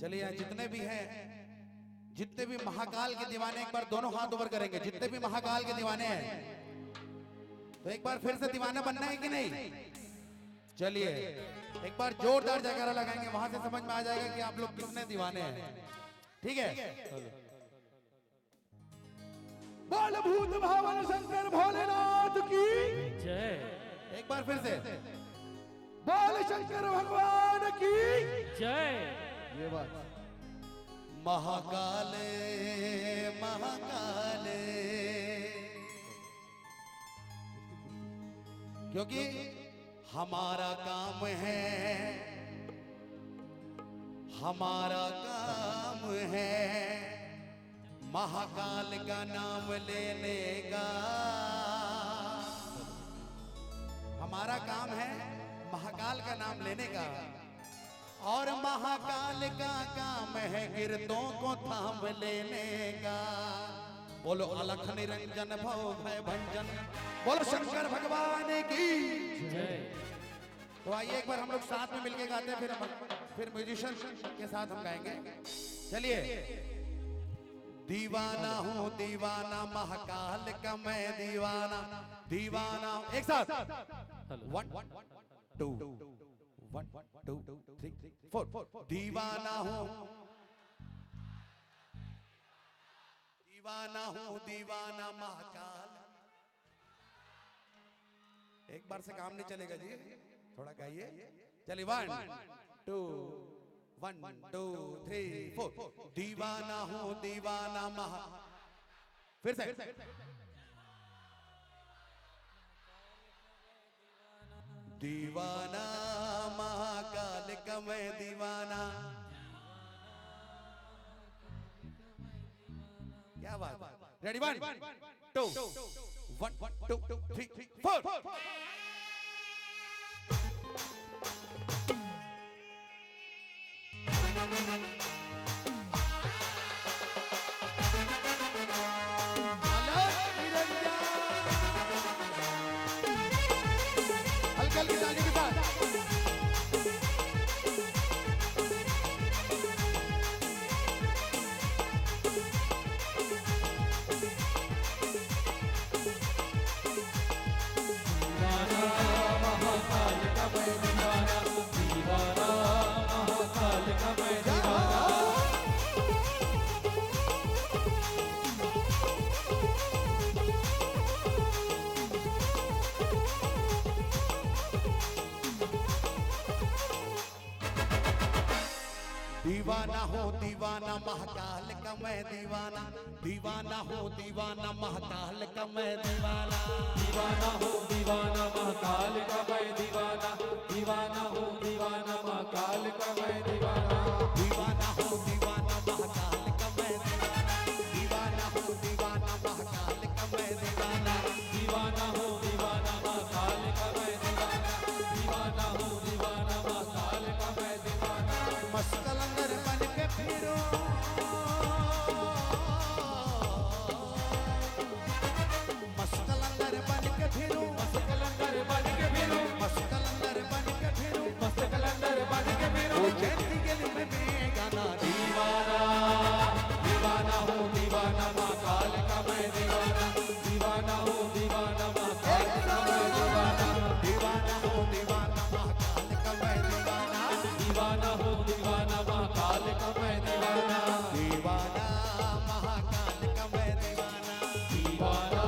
चलिए यहाँ जितने भी हैं, जितने भी महाकाल के दीवाने एक बार दोनों हाथ ऊपर करेंगे। जितने भी महाकाल के दीवाने हैं तो एक बार फिर से दीवाना बनना है कि नहीं? चलिए एक बार जोरदार जयकारा लगाएंगे, वहां से समझ में आ जाएगा कि आप लोग कितने दीवाने हैं। ठीक है, बोल भूत भावन शंकर भोलेनाथ की जय। एक बार फिर से बोल शंकर भगवान की जय। ये बात महाकाले महाकाले, क्योंकि हमारा काम है, हमारा काम है महाकाल का नाम लेने का। हमारा काम है महाकाल का नाम लेने का, और महाकाल का काम है गिरदों को थाम लेने का। बोलो अलख निरंजन भव भय भंजन, बोलो शंकर भगवान की जय। तो आइए एक बार हम लोग साथ में मिलके गाते हैं, फिर म्यूजिशियन के साथ हम गाएंगे। चलिए, दीवाना हूँ दीवाना महाकाल का मैं दीवाना, दीवाना एक साथ 1 2 1 2 3 4 दीवाना हूँ, दीवाना हूँ दीवाना महाकाल। एक बार से काम नहीं चलेगा जी, थोड़ा गाइए। चलिए 1 2 1 2 3 4 दीवाना हूँ दीवाना महा, फिर से दीवाना महाकाल का मैं दीवाना। क्या बात, रेडी 1 2 1 2 3 4 हल्की हल्की ताली के साथ महाकाल का मैं दीवाना, दीवाना महाकाल का मैं दीवाना। दीवाना हो दीवाना महाकाल का मैं दीवाना, दीवाना हो दीवाना महाकाल का मैं दीवाना। दीवाना हो दीवाना महाकाल का मैं दीवाना, दीवाना हो दीवाना महाकाल का मैं दीवाना। दीवाना हो दीवाना महाकाल का मैं दीवाना, दीवाना हो दीवाना महाकाल का मैं दीवाना। दीवाना हो दीवाना महाकाल का मैं दीवाना, दीवाना हो दीवाना महाकाल का मैं दीवाना। मस्त लंगर बन के फिरो, मस्त लंगर बन के फिरो, मस्त कलंदर बन के फिरूं, मस्त लंगर बन के फिरो, मस्त कलंदर बन के फिरूं। ओ जयंती के लिए मैं गाना दीवाना, दीवाना हो दीवाना महाकाल का मैं दीवाना, दीवाना हो दीवाना महाकाल का मैं दीवाना। दीवाना हो दीवाना महाकाल का मैं दीवाना, दीवाना हो दीवाना महाकाल का मैं दीवाना। दीवाना महाकाल का मैं दीवाना, दीवाना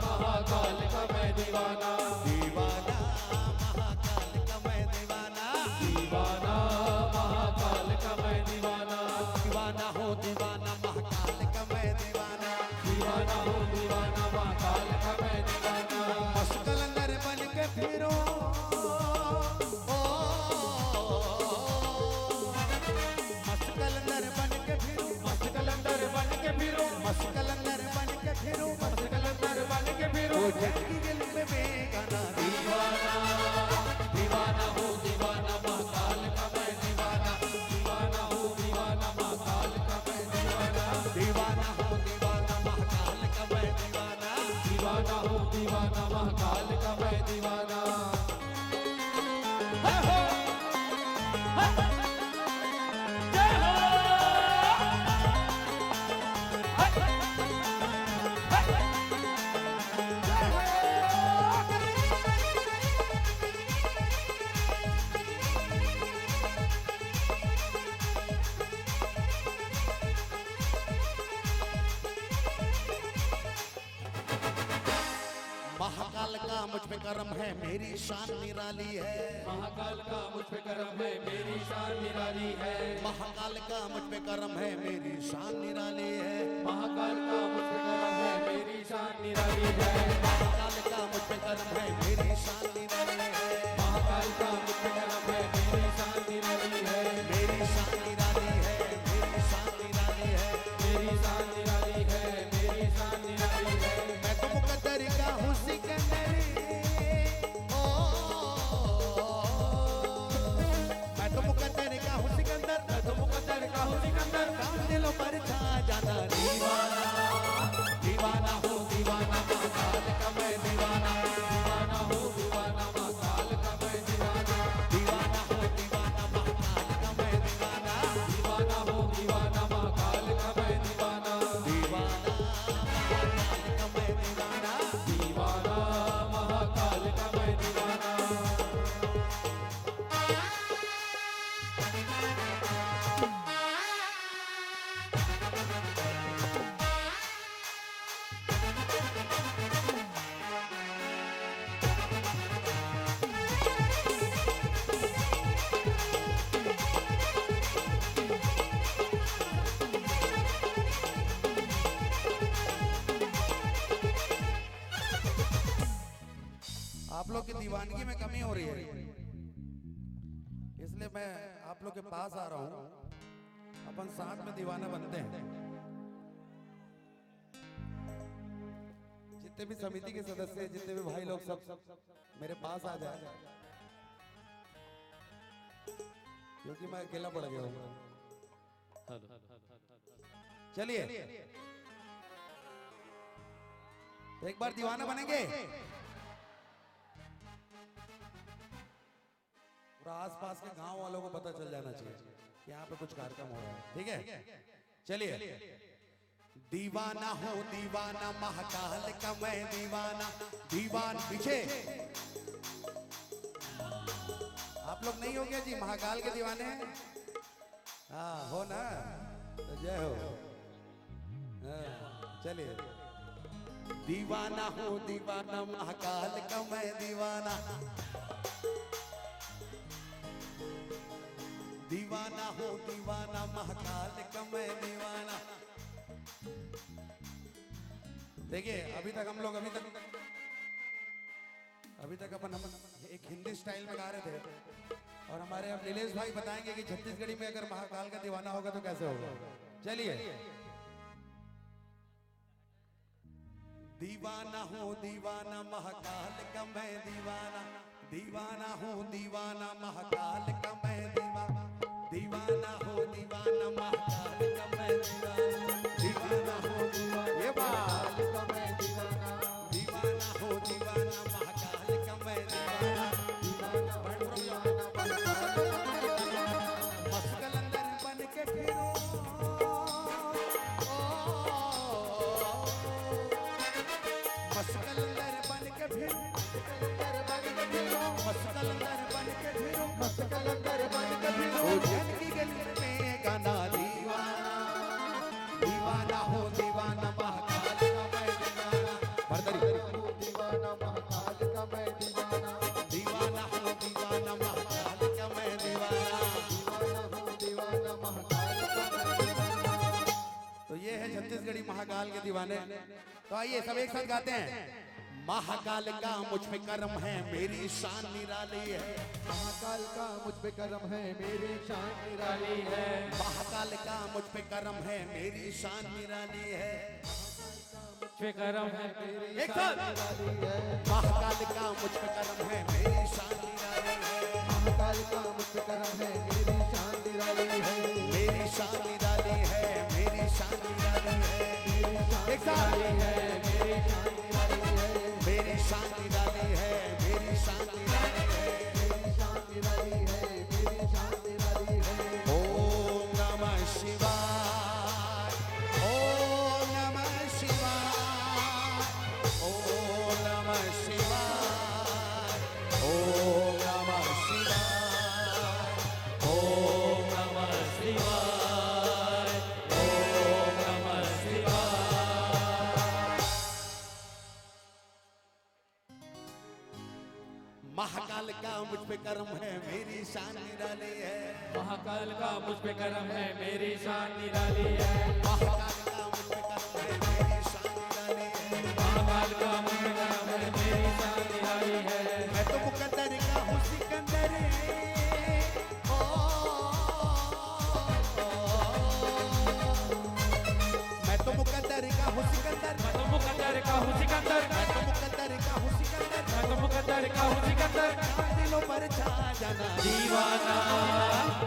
महाकाल का मैं दीवाना, दीवाना महाकाल का मैं दीवाना। दीवाना महाकाल का मैं दीवाना। दीवाना हो दीवाना महाकाल का मैं दीवाना, दीवाना हो दीवाना महाकाल का मैं दीवाना। मस्त कलंदर बन के फिरो, ओ मस्त कलंदर पे करम है मेरी शान निराली है। महाकाल का मुझ पे करम है मेरी शान निराली है। महाकाल का मुझ पे करम है मेरी शान निराली है। महाकाल का मुझ पे करम है मेरी शान निराली है। महाकाल का मुझ पे करम है मेरी शान निराली है। महाकाल का मुझ पे करम है मेरी शान निराली है। मेरी शान निराली है, मेरी शान निराली है। मेरी शान निराली है, मेरी शान निराली है। मैं तो मुकद्दर का हूँ सिकंदर, ओ मैं तो मुकद्दर का हूँ सिकंदर, मैं तो मुकद्दर का हूँ सिकंदर, काम दिलों पर छा जाना दीवाना। दीवाना हूँ दीवाना महाकाल का मैं दीवाना। दीवाना हूँ दीवाना महाकाल का मैं दीवाना। दीवाना हो दीवाना महाकाल का मैं दीवाना। दीवाना हूँ दीवाना महाकाल का मैं दीवाना। दीवाना महाकाल का मैं दीवाना। दीवाना महाकाल का मैं दीवाना। आप लोग की दीवानगी में कमी हो रही है, इसलिए मैं आप लोग के पास आ रहा हूं। अपन साथ में दीवाना बनते हैं। जितने भी समिति के सदस्य हैं, जितने भी भाई लोग सब मेरे पास आ जाए, क्योंकि मैं अकेला पड़ गया हूं। चलिए तो एक बार दीवाना बनेंगे। पूरा आसपास के गांव वालों को पता चल जाना चाहिए कि यहाँ पे कुछ कार्यक्रम हो रहा है। ठीक है, चलिए। दीवाना हो दीवाना महाकाल का मैं दीवाना। दीवान पीछे आप लोग नहीं हो गया जी, महाकाल के दीवाने हैं? हाँ हो ना, तो जय हो। हाँ, चलिए। दीवाना हो दीवाना महाकाल का मैं दीवाना। दीवाना हो दीवाना महाकाल का मैं दीवाना। देखिए अभी तक अपन एक हिंदी स्टाइल में गा रहे थे, और हमारे अब नीलेश भाई बताएंगे कि छत्तीसगढ़ी में अगर महाकाल का दीवाना होगा तो कैसे होगा। चलिए। दीवाना हो दीवाना महाकाल का मैं दीवाना। दीवाना हो दीवाना महाकाल का मैं दीवाना। दीवाना हो दीवाना महाकाल का मैं दीवाना। दीवाना हो दीवाना ये बात का मैं दीवाना। दीवाना हो दीवाना महाकाल का मैं दीवाना। मस्त कलंदर बन के फिरो, मस्त कलंदर बन के फिरो, मस्त कलंदर बन के फिरो, मस्त कलंदर बन के फिरो। की गली में गाना दीवाना। दीवाना हो दीवाना महाकाल का मैं दीवाना। दीवाना महाकाल का मैं दीवाना। दीवाना हो दीवाना महाकाल का मैं दीवाना। दीवाना हो दीवाना महाकाल का मैं दीवाना। तो ये है छत्तीसगढ़ी महाकाल के दीवाने। तो आइए सब एक साथ गाते हैं। महाकाल का मुझ पे करम है मेरी शान निराली है। महाकाल का मुझ पे करम है मेरी शान निराली है। महाकाल का मुझ पे करम है मेरी शान निराली है। पे करम है मेरी एक साथ। महाकाल का मुझ पे करम है मेरी शान निराली है। महाकाल का मुझ पे करम है मेरी शान निराली है। मेरी शान निराली है, मेरी शान निराली है। एक साथ। मेरी शान निराली है, मेरी शान निराली है। मेरी शान निराली है, मेरी शान निराली है। ओम नमः शिवाय, ओम नमः शिवाय, ओम नमः शिवाय, ओम नमः शिवाय, ओम नमः शिवाय। करम है मेरी शान निराली है। महाकाल का मुझ पे करम है मेरी शान निराली है। महाकाल का मुझ पे करम है मेरी शान निराली है। महाकाल का मुझ पे करम है मेरी शान निराली है। मैं तो मुकद्दर का हूँ सिकंदर ओ, मैं तो मुकद्दर का हूँ सिकंदर। मैं तो मुकद्दर का हूँ सिकंदर। मैं तो मुकद्दर का हूँ सिकंदर। मैं तो मुकद्दर का हूँ सिकंदर। दिलों पर छा जाना दीवाना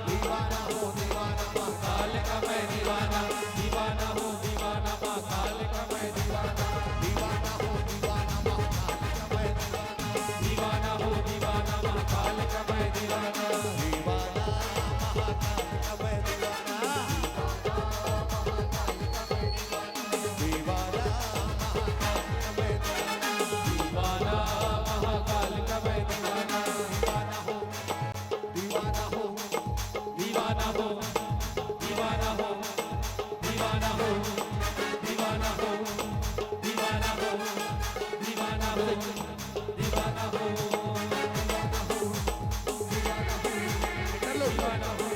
दीवाना हो दीवाना महाकाल का मैं दीवाना। दीवाना हो दीवाना महाकाल का मैं दीवाना। दीवाना हो दीवाना महाकाल का मैं दीवाना। दीवाना हो दीवाना महाकाल का मैं दीवाना। दीवाना महाकाल का मैं दीवाना। दीवाना महाकाल का मैं दीवाना। दीवाना महाकाल का मैं दीवाना। दीवाना हो दीवाना हो दीवाना हो दीवाना हो दीवाना हो दीवाना हो दीवाना हो दीवाना हो चलो दीवाना हो।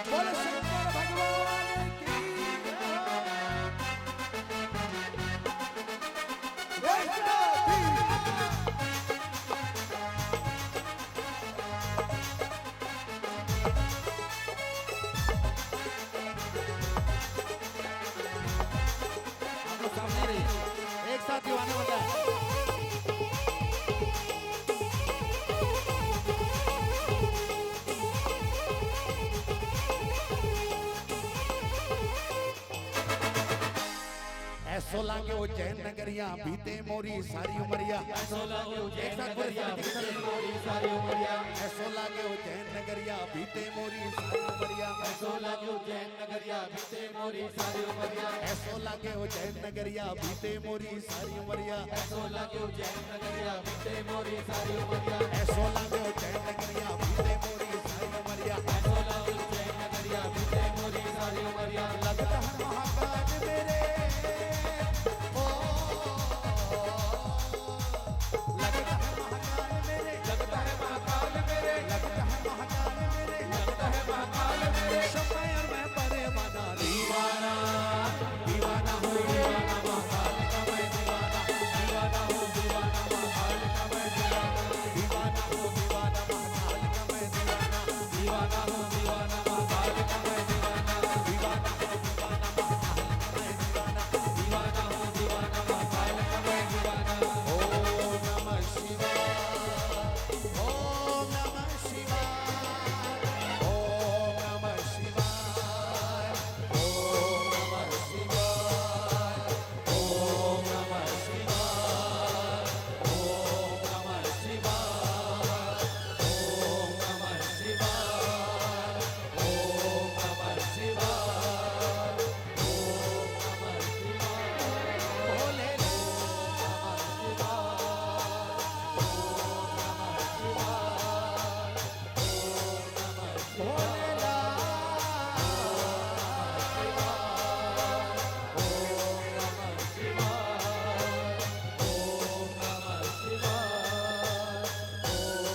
बोलो शंकर भगवान की जय। आप लोग सामने रहिए। एक साथ दीवाना बन रहा है। ऐसो लागे उज्जैन नगरिया बीते मोरी सारी उमरिया। ऐसो लागे उज्जैन एक साथ बोले नगरिया सारे बीते किसान। मोरी सारी उमरिया। ऐसो लागे उज्जैन नगरिया बीते मोरी सारी उमरिया। ऐसो लागे उज्जैन नगरिया बीते मोरी सारी उमरिया। ऐसो लागे उज्जैन नगरिया बीते मोरी सारी उमरिया। ऐसो लागे उज्जैन नगरिया बीते मोरी सारी उमरिया। ऐसो लागे उज्जैन नगरिया बीते मोरी सारी उमरिया। ऐसो लागे उज्जैन नगरिया बीते मोरी सारी उमरिया। लगता है महाकाल मेरे ओ, लगता है महाकाल मेरे। लगता है महाकाल मेरे। लगता है महाकाल मेरे। लगता है महाकाल मेरे। समय और मैं परे बना दीवाना दीवाना हो दीवाना महाकाल का मैं दीवाना। दीवाना हो दीवाना महाकाल का मैं दीवाना। दीवाना हो दीवाना महाकाल का मैं दीवाना। दीवाना हो दीवाना महाकाल का मैं दीवाना। दीवाना हो दीवाना महाकाल का मैं दीवाना। दीवाना हो दीवाना महाकाल का मैं दीवाना। ओम नमः शिवाय। ओम नमः शिवाय। ओम नमः शिवाय। ओम नमः शिवाय। ओम नमः शिवाय। ओम नमः शिवाय। ओम नमः शिवाय। ओम नमः शिवाय। ओम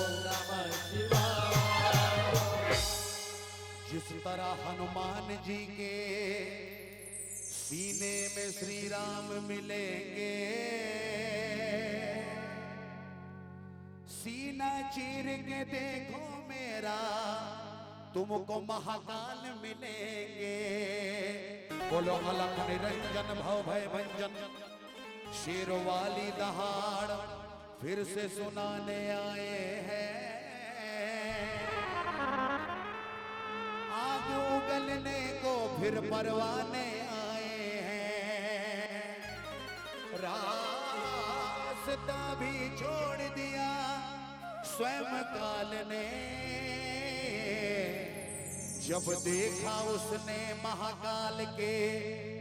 नमः शिवाय। जिस तरह हनुमान जी के सीने में श्री राम मिलेंगे, सीना चीर के देखो मेरा तुमको महाकाल मिलेंगे। बोलो अलख निरंजन भव भय भंजन शेर वाली दहाड़ फिर से सुनाने आए हैं। आग उगलने को फिर परवाने आए हैं। रास्ता भी छोड़ दिया स्वयं काल ने, जब देखा उसने महाकाल के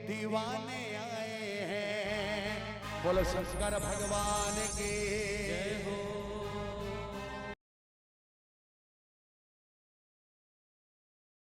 दीवाने आए हैं। बोलो शंकर भगवान की जय हो।